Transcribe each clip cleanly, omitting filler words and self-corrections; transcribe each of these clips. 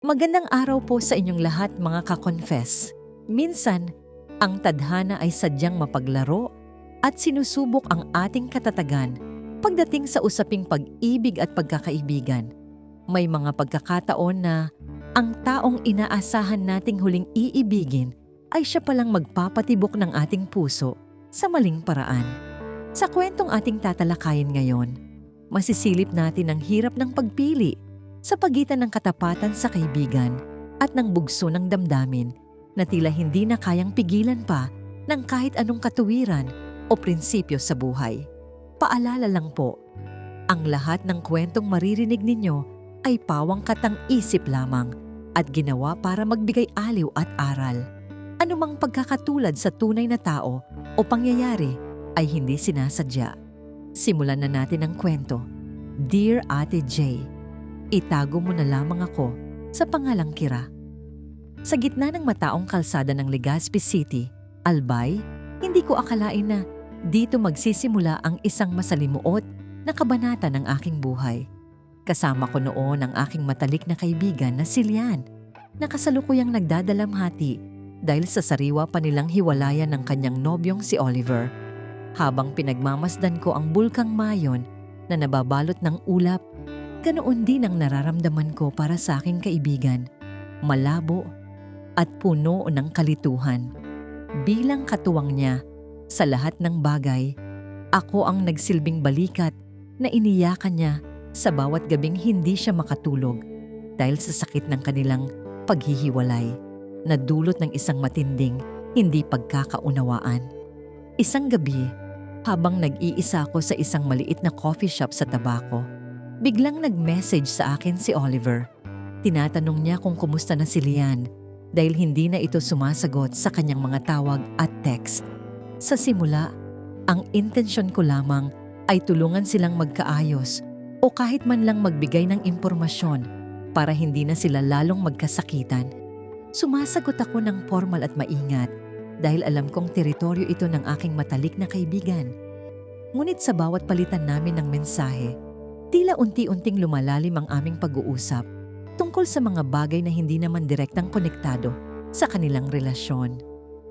Magandang araw po sa inyong lahat mga ka-confess. Minsan, ang tadhana ay sadyang mapaglaro at sinusubok ang ating katatagan pagdating sa usaping pag-ibig at pagkakaibigan. May mga pagkakataon na ang taong inaasahan nating huling iibigin ay siya palang magpapatibok ng ating puso sa maling paraan. Sa kwentong ating tatalakayin ngayon, masisilip natin ang hirap ng pagpili sa pagitan ng katapatan sa kaibigan at ng bugso ng damdamin na tila hindi na kayang pigilan pa ng kahit anong katuwiran o prinsipyo sa buhay. Paalala lang po, ang lahat ng kwentong maririnig ninyo ay pawang katang-isip lamang at ginawa para magbigay aliw at aral. Anumang pagkakatulad sa tunay na tao o pangyayari ay hindi sinasadya. Simulan na natin ang kwento. Dear Ate J, itago mo na lamang ako sa pangalang Kira. Sa gitna ng mataong kalsada ng Legazpi City, Albay, hindi ko akalain na dito magsisimula ang isang masalimuot na kabanata ng aking buhay. Kasama ko noon ang aking matalik na kaibigan na si Lian, na kasalukuyang nagdadalamhati dahil sa sariwa pa nilang hiwalayan ng kanyang nobyong si Oliver. Habang pinagmamasdan ko ang bulkang Mayon na nababalot ng ulap, ganoon din ang nararamdaman ko para sa aking kaibigan, malabo at puno ng kalituhan. Bilang katuwang niya sa lahat ng bagay, ako ang nagsilbing balikat na iniyakan niya sa bawat gabing hindi siya makatulog dahil sa sakit ng kanilang paghihiwalay na dulot ng isang matinding hindi pagkakaunawaan. Isang gabi, habang nag-iisa ako sa isang maliit na coffee shop sa Tabaco, biglang nag-message sa akin si Oliver. Tinatanong niya kung kumusta na si Lian dahil hindi na ito sumasagot sa kanyang mga tawag at text. Sa simula, ang intensyon ko lamang ay tulungan silang magkaayos o kahit man lang magbigay ng impormasyon para hindi na sila lalong magkasakitan. Sumasagot ako ng formal at maingat dahil alam kong teritoryo ito ng aking matalik na kaibigan. Ngunit sa bawat palitan namin ng mensahe, tila unti-unting lumalalim ang aming pag-uusap tungkol sa mga bagay na hindi naman direktang konektado sa kanilang relasyon.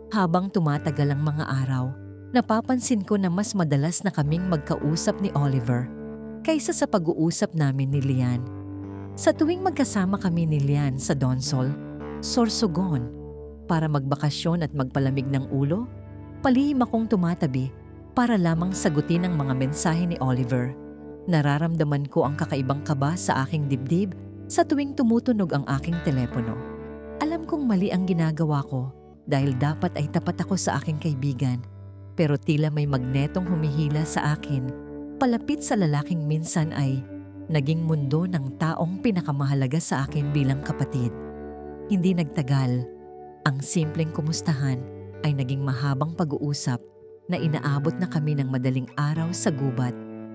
Habang tumatagal ang mga araw, napapansin ko na mas madalas na kaming magkausap ni Oliver kaysa sa pag-uusap namin ni Lian. Sa tuwing magkasama kami ni Lian sa Donsol, Sorsogon, para magbakasyon at magpalamig ng ulo, palihim akong tumatabi para lamang sagutin ang mga mensahe ni Oliver. Nararamdaman ko ang kakaibang kaba sa aking dibdib sa tuwing tumutunog ang aking telepono. Alam kong mali ang ginagawa ko dahil dapat ay tapat ako sa aking kaibigan, pero tila may magnetong humihila sa akin palapit sa lalaking minsan ay naging mundo ng taong pinakamahalaga sa akin bilang kapatid. Hindi nagtagal, ang simpleng kumustahan ay naging mahabang pag-uusap na inaabot na kami ng madaling araw sa gubat,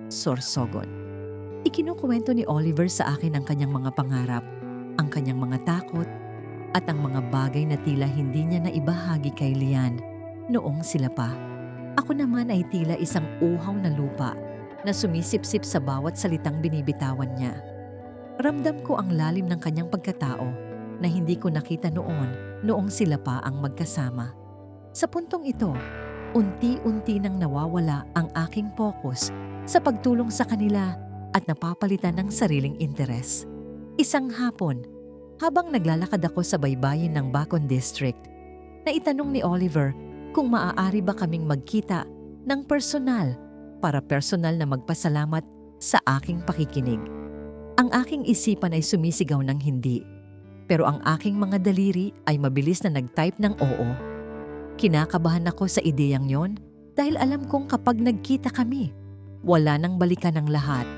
Sorsogon. Ikinukuwento ni Oliver sa akin ang kanyang mga pangarap, ang kanyang mga takot, at ang mga bagay na tila hindi niya naibahagi kay Lian noong sila pa. Ako naman ay tila isang uhaw na lupa na sumisipsip sa bawat salitang binibitawan niya. Ramdam ko ang lalim ng kanyang pagkatao na hindi ko nakita noong sila pa ang magkasama. Sa puntong ito, unti-unti nang nawawala ang aking focus sa pagtulong sa kanila at napapalitan ng sariling interes. Isang hapon, habang naglalakad ako sa baybayin ng Bacon District, naitanong ni Oliver kung maaari ba kaming magkita ng personal para personal na magpasalamat sa aking pakikinig. Ang aking isipan ay sumisigaw ng hindi, pero ang aking mga daliri ay mabilis na nag-type ng oo. Kinakabahan ako sa ideyang yon dahil alam kong kapag nagkita kami, wala nang balikan ng lahat.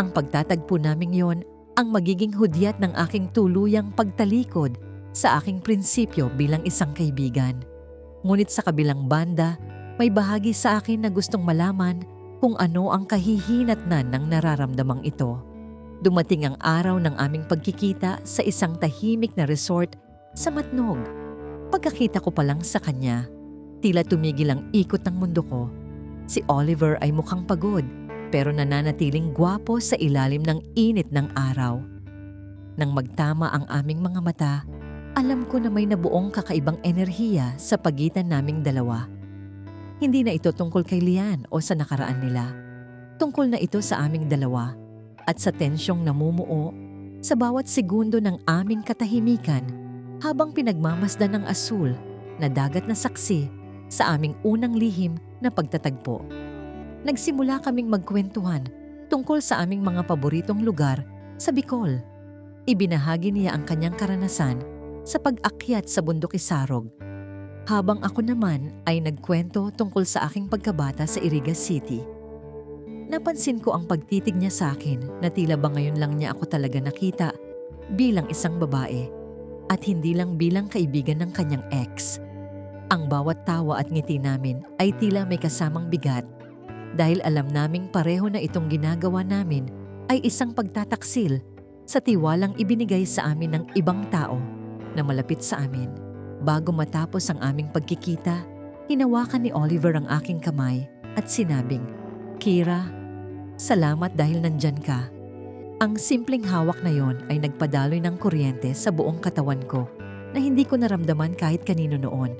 Ang pagtatagpo naming yon ang magiging hudyat ng aking tuluyang pagtalikod sa aking prinsipyo bilang isang kaibigan. Ngunit sa kabilang banda, may bahagi sa akin na gustong malaman kung ano ang kahihinatnan ng nararamdamang ito. Dumating ang araw ng aming pagkikita sa isang tahimik na resort sa Matnog. Pagkakita ko pa lang sa kanya, tila tumigil ang ikot ng mundo ko. Si Oliver ay mukhang pagod pero nananatiling gwapo sa ilalim ng init ng araw. Nang magtama ang aming mga mata, alam ko na may nabuong kakaibang enerhiya sa pagitan naming dalawa. Hindi na ito tungkol kay Lian o sa nakaraan nila. Tungkol na ito sa aming dalawa at sa tensyong namumuo sa bawat segundo ng aming katahimikan habang pinagmamasdan ng asul na dagat na saksi sa aming unang lihim na pagtatagpo. Nagsimula kaming magkwentuhan tungkol sa aming mga paboritong lugar sa Bicol. Ibinahagi niya ang kanyang karanasan sa pag-akyat sa bundok Isarog, habang ako naman ay nagkwento tungkol sa aking pagkabata sa Iriga City. Napansin ko ang pagtitig niya sa akin na tila ba ngayon lang niya ako talaga nakita bilang isang babae at hindi lang bilang kaibigan ng kanyang ex. Ang bawat tawa at ngiti namin ay tila may kasamang bigat dahil alam naming pareho na itong ginagawa namin ay isang pagtataksil sa tiwalang ibinigay sa amin ng ibang tao na malapit sa amin. Bago matapos ang aming pagkikita, hinawakan ni Oliver ang aking kamay at sinabing, "Kira, salamat dahil nandyan ka." Ang simpleng hawak na yon ay nagpadaloy ng kuryente sa buong katawan ko na hindi ko naramdaman kahit kanino noon.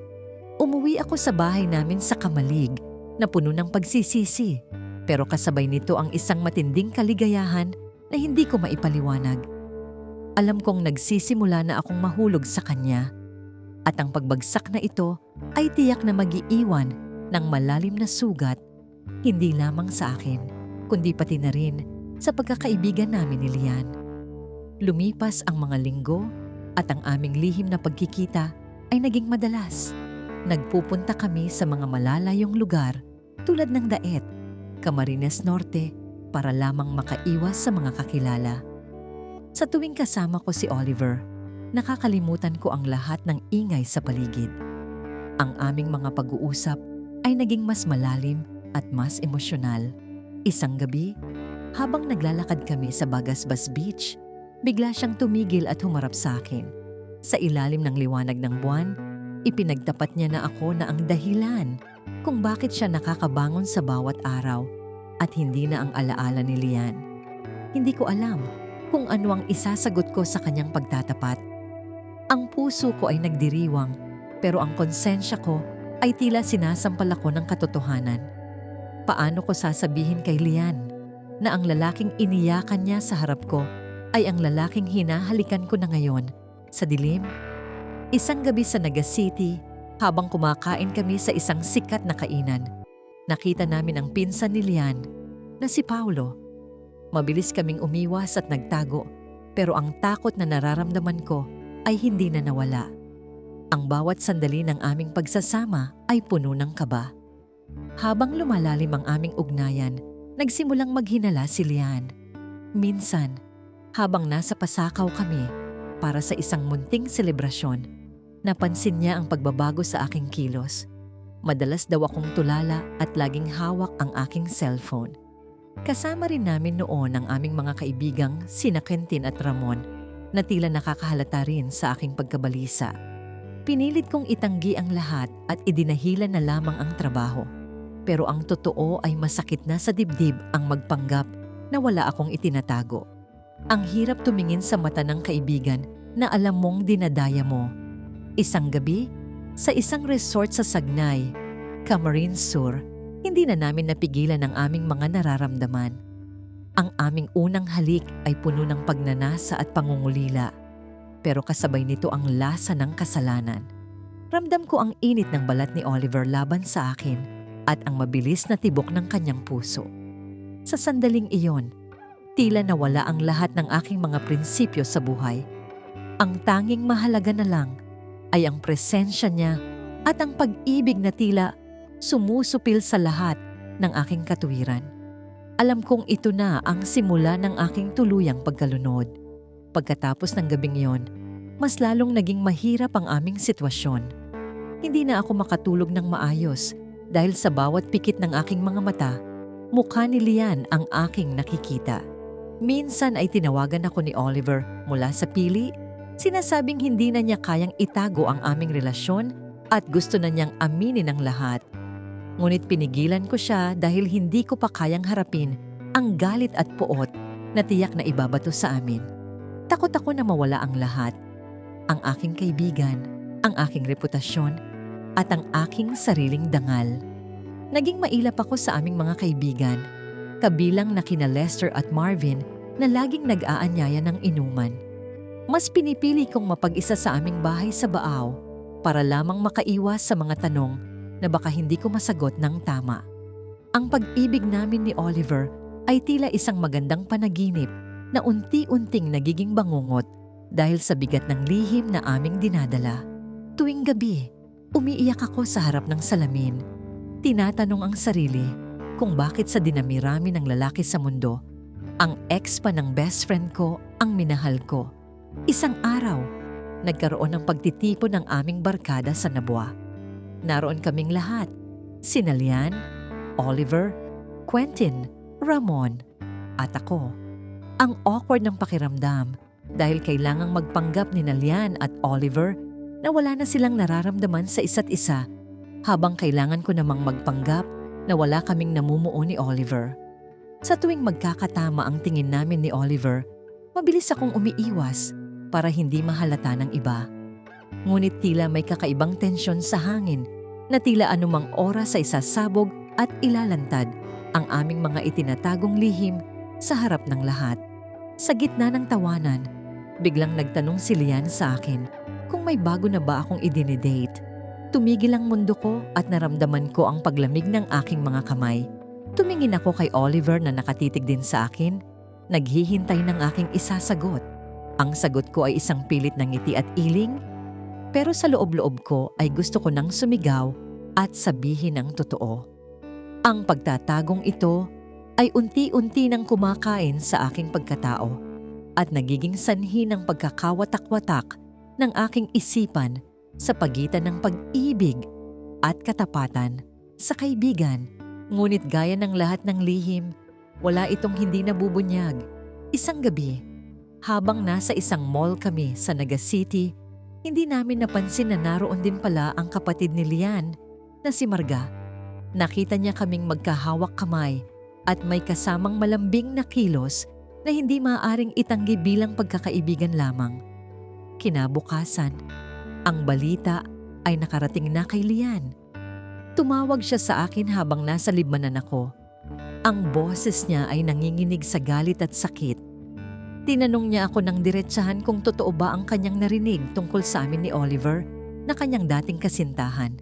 Umuwi ako sa bahay namin sa kamalig na puno ng pagsisisi, pero kasabay nito ang isang matinding kaligayahan na hindi ko maipaliwanag. Alam kong nagsisimula na akong mahulog sa kanya at ang pagbagsak na ito ay tiyak na mag-iiwan ng malalim na sugat hindi lamang sa akin, kundi pati na rin sa pagkakaibigan namin ni Lian. Lumipas ang mga linggo at ang aming lihim na pagkikita ay naging madalas. Nagpupunta kami sa mga malalayong lugar tulad ng Daet, Camarines Norte para lamang makaiwas sa mga kakilala. Sa tuwing kasama ko si Oliver, nakakalimutan ko ang lahat ng ingay sa paligid. Ang aming mga pag-uusap ay naging mas malalim at mas emosyonal. Isang gabi, habang naglalakad kami sa Bagasbas Beach, bigla siyang tumigil at humarap sa akin. Sa ilalim ng liwanag ng buwan, ipinagtapat niya na ako na ang dahilan kung bakit siya nakakabangon sa bawat araw at hindi na ang alaala ni Lian. Hindi ko alam kung ano ang isasagot ko sa kanyang pagtatapat. Ang puso ko ay nagdiriwang, pero ang konsensya ko ay tila sinasampal ako ng katotohanan. Paano ko sasabihin kay Lian na ang lalaking iniyakan niya sa harap ko ay ang lalaking hinahalikan ko na ngayon sa dilim? Isang gabi sa Naga City, habang kumakain kami sa isang sikat na kainan, nakita namin ang pinsan ni Lian na si Paulo. Mabilis kaming umiwas at nagtago, pero ang takot na nararamdaman ko ay hindi na nawala. Ang bawat sandali ng aming pagsasama ay puno ng kaba. Habang lumalalim ang aming ugnayan, nagsimulang maghinala si Lian. Minsan, habang nasa pasakaw kami para sa isang munting selebrasyon, napansin niya ang pagbabago sa aking kilos. Madalas daw akong tulala at laging hawak ang aking cellphone. Kasama rin namin noon ang aming mga kaibigang sina Quentin at Ramon na tila nakakahalata rin sa aking pagkabalisa. Pinilit kong itanggi ang lahat at idinahilan na lamang ang trabaho. Pero ang totoo ay masakit na sa dibdib ang magpanggap na wala akong itinatago. Ang hirap tumingin sa mata ng kaibigan na alam mong dinadaya mo. Isang gabi, sa isang resort sa Sagnay, Camarines Sur, hindi na namin napigilan ang aming mga nararamdaman. Ang aming unang halik ay puno ng pagnanasa at pangungulila, pero kasabay nito ang lasa ng kasalanan. Ramdam ko ang init ng balat ni Oliver laban sa akin at ang mabilis na tibok ng kanyang puso. Sa sandaling iyon, tila nawala ang lahat ng aking mga prinsipyo sa buhay. Ang tanging mahalaga na lang ay ang presensya niya at ang pag-ibig na tila sumusupil sa lahat ng aking katuwiran. Alam kong ito na ang simula ng aking tuluyang pagkalunod. Pagkatapos ng gabing yon, mas lalong naging mahirap ang aming sitwasyon. Hindi na ako makatulog ng maayos dahil sa bawat pikit ng aking mga mata, mukha ni Lian ang aking nakikita. Minsan ay tinawagan ako ni Oliver mula sa pili, sinasabing hindi na niya kayang itago ang aming relasyon at gusto na niyang aminin ang lahat. Ngunit pinigilan ko siya dahil hindi ko pa kayang harapin ang galit at puot na tiyak na ibabato sa amin. Takot ako na mawala ang lahat. Ang aking kaibigan, ang aking reputasyon, at ang aking sariling dangal. Naging mailap ako sa aming mga kaibigan, kabilang na kina Lester at Marvin na laging nag-aanyaya ng inuman. Mas pinipili kong mapag-isa sa aming bahay sa Baaw para lamang makaiwas sa mga tanong na baka hindi ko masagot ng tama. Ang pag-ibig namin ni Oliver ay tila isang magandang panaginip na unti-unting nagiging bangungot dahil sa bigat ng lihim na aming dinadala. Tuwing gabi, umiiyak ako sa harap ng salamin. Tinatanong ang sarili kung bakit sa dinamirami ng lalaki sa mundo, ang ex pa ng best friend ko ang minahal ko. Isang araw, nagkaroon ng pagtitipon ng aming barkada sa Nabwa. Naroon kaming lahat, sina Lian, Oliver, Quentin, Ramon, at ako. Ang awkward ng pakiramdam dahil kailangang magpanggap ni Lian at Oliver na wala na silang nararamdaman sa isa't isa habang kailangan ko namang magpanggap na wala kaming namumuo ni Oliver. Sa tuwing magkakatama ang tingin namin ni Oliver, mabilis akong umiiwas para hindi mahalata ng iba. Ngunit tila may kakaibang tensyon sa hangin na tila anumang oras ay sasabog at ilalantad ang aming mga itinatagong lihim sa harap ng lahat. Sa gitna ng tawanan, biglang nagtanong si Lian sa akin kung may bago na ba akong idinidate. Tumigil ang mundo ko at naramdaman ko ang paglamig ng aking mga kamay. Tumingin ako kay Oliver na nakatitig din sa akin, naghihintay ng aking isasagot. Ang sagot ko ay isang pilit ng ngiti at iling, pero sa loob-loob ko ay gusto ko nang sumigaw at sabihin ang totoo. Ang pagtatagong ito ay unti-unti nang kumakain sa aking pagkatao at nagiging sanhi ng pagkakawatak-watak ng aking isipan sa pagitan ng pag-ibig at katapatan sa kaibigan. Ngunit gaya ng lahat ng lihim, wala itong hindi nabubunyag. Isang gabi, habang nasa isang mall kami sa Naga City, hindi namin napansin na naroon din pala ang kapatid ni Lian na si Marga. Nakita niya kaming magkahawak kamay at may kasamang malambing na kilos na hindi maaaring itanggi bilang pagkakaibigan lamang. Kinabukasan, ang balita ay nakarating na kay Lian. Tumawag siya sa akin habang nasa libmanan ako. Ang boses niya ay nanginginig sa galit at sakit. Tinanong niya ako ng diretsahan kung totoo ba ang kanyang narinig tungkol sa amin ni Oliver na kanyang dating kasintahan.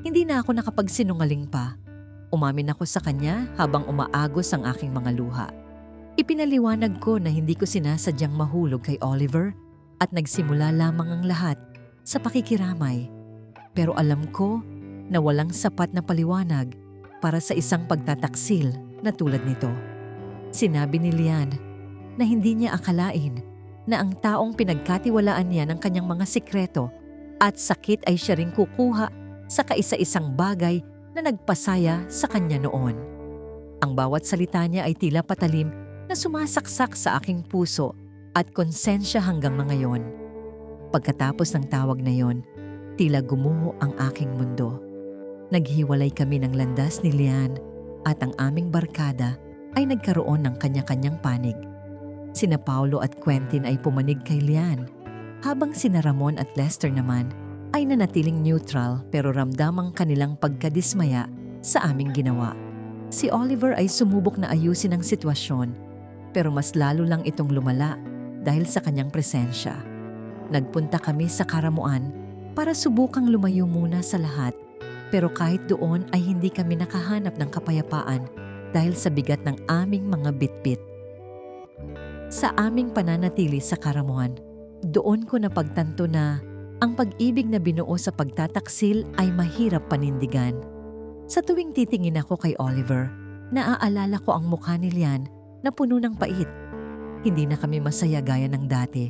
Hindi na ako nakapagsinungaling pa. Umamin ako sa kanya habang umaagos ang aking mga luha. Ipinaliwanag ko na hindi ko sinasadyang mahulog kay Oliver at nagsimula lamang ang lahat sa pakikiramay. Pero alam ko na walang sapat na paliwanag para sa isang pagtataksil na tulad nito. Sinabi ni Lian na hindi niya akalain na ang taong pinagkatiwalaan niya ng kanyang mga sikreto at sakit ay siya ring kukuha sa kaisa-isang bagay na nagpasaya sa kanya noon. Ang bawat salita niya ay tila patalim na sumasaksak sa aking puso at konsensya hanggang ngayon. Pagkatapos ng tawag na yon, tila gumuho ang aking mundo. Naghiwalay kami ng landas ni Lian at ang aming barkada ay nagkaroon ng kanya-kanyang panig. Sina Paulo at Quentin ay pumanig kay Lian, habang sina Ramon at Lester naman ay nanatiling neutral pero ramdam ang kanilang pagkadismaya sa aming ginawa. Si Oliver ay sumubok na ayusin ang sitwasyon, pero mas lalo lang itong lumala dahil sa kanyang presensya. Nagpunta kami sa Karamuan para subukang lumayo muna sa lahat, pero kahit doon ay hindi kami nakahanap ng kapayapaan dahil sa bigat ng aming mga bitbit. Sa aming pananatili sa Karamuan, doon ko napagtanto na ang pag-ibig na binuo sa pagtataksil ay mahirap panindigan. Sa tuwing titingin ako kay Oliver, naaalala ko ang mukha ni Lian na puno ng pait. Hindi na kami masaya gaya ng dati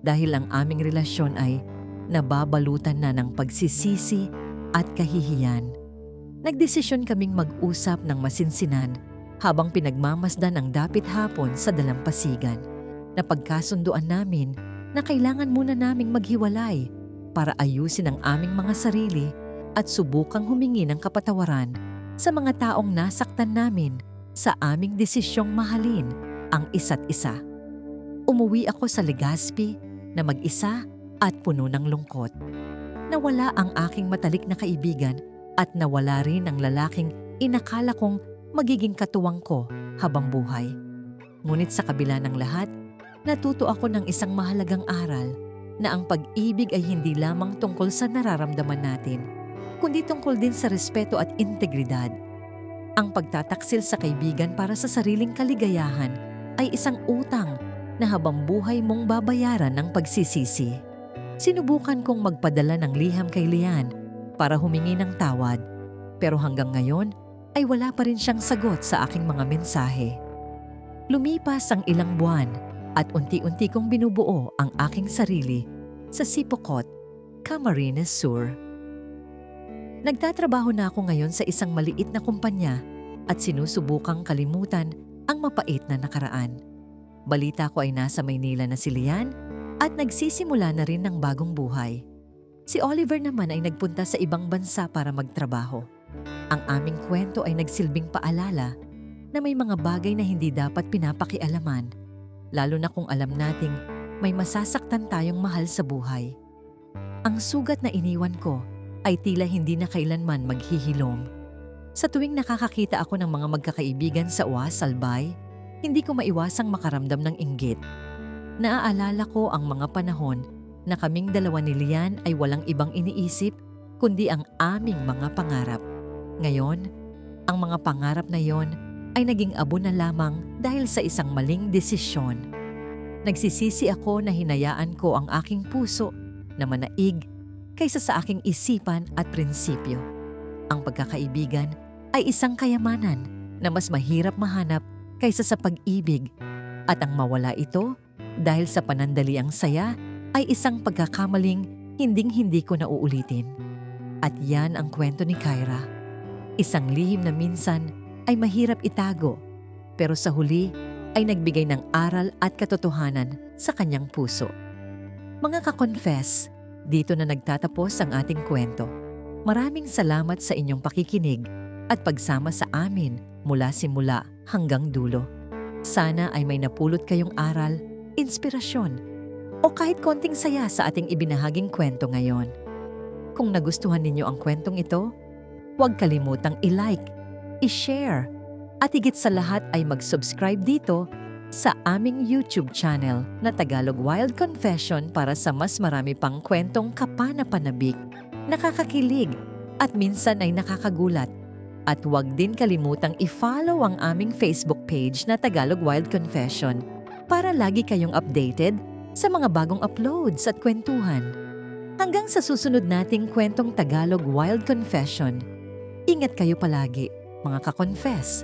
dahil ang aming relasyon ay nababalutan na ng pagsisisi at kahihiyan. Nagdesisyon kaming mag-usap ng masinsinan habang pinagmamasdan ang dapit hapon sa dalampasigan. Napagkasunduan namin na kailangan muna naming maghiwalay para ayusin ang aming mga sarili at subukang humingi ng kapatawaran sa mga taong nasaktan namin sa aming desisyong mahalin ang isa't isa. Umuwi ako sa Legazpi na mag-isa at puno ng lungkot. Nawala ang aking matalik na kaibigan at nawala rin ang lalaking inakala kong magiging katuwang ko habang buhay. Ngunit sa kabila ng lahat, natuto ako ng isang mahalagang aral na ang pag-ibig ay hindi lamang tungkol sa nararamdaman natin, kundi tungkol din sa respeto at integridad. Ang pagtataksil sa kaibigan para sa sariling kaligayahan ay isang utang na habang buhay mong babayaran ng pagsisisi. Sinubukan kong magpadala ng liham kay Lian para humingi ng tawad, pero hanggang ngayon ay wala pa rin siyang sagot sa aking mga mensahe. Lumipas ang ilang buwan at unti-unti kong binubuo ang aking sarili sa Sipocot, Camarines Sur. Nagtatrabaho na ako ngayon sa isang maliit na kumpanya at sinusubukang kalimutan ang mapait na nakaraan. Balita ko ay nasa Maynila na si Lian at nagsisimula na rin ng bagong buhay. Si Oliver naman ay nagpunta sa ibang bansa para magtrabaho. Ang aming kwento ay nagsilbing paalala na may mga bagay na hindi dapat pinapakialaman, lalo na kung alam nating may masasaktan tayong mahal sa buhay. Ang sugat na iniwan ko ay tila hindi na kailanman maghihilom. Sa tuwing nakakakita ako ng mga magkakaibigan sa Salbay, hindi ko maiwasang makaramdam ng inggit. Naaalala ko ang mga panahon na kaming dalawa ni Lian ay walang ibang iniisip kundi ang aming mga pangarap. Ngayon, ang mga pangarap na yon ay naging abo na lamang dahil sa isang maling desisyon. Nagsisisi ako na hinayaan ko ang aking puso na manaig kaysa sa aking isipan at prinsipyo. Ang pagkakaibigan ay isang kayamanan na mas mahirap mahanap kaysa sa pag-ibig, at ang mawala ito dahil sa panandaliang saya ay isang pagkakamaling hinding-hindi ko na uulitin. At yan ang kwento ni Kyra. Isang lihim na minsan ay mahirap itago, pero sa huli ay nagbigay ng aral at katotohanan sa kanyang puso. Mga ka-confess, dito na nagtatapos ang ating kwento. Maraming salamat sa inyong pakikinig at pagsama sa amin mula simula hanggang dulo. Sana ay may napulot kayong aral, inspirasyon, o kahit konting saya sa ating ibinahaging kwento ngayon. Kung nagustuhan ninyo ang kwentong ito, huwag kalimutang i-like, i-share, at higit sa lahat ay mag-subscribe dito sa aming YouTube channel na Tagalog Wild Confession para sa mas marami pang kwentong kapana-panabik, nakakakilig at minsan ay nakakagulat. At huwag din kalimutang i-follow ang aming Facebook page na Tagalog Wild Confession para lagi kayong updated sa mga bagong uploads at kwentuhan. Hanggang sa susunod nating kwentong Tagalog Wild Confession, ingat kayo palagi, mga ka-confess.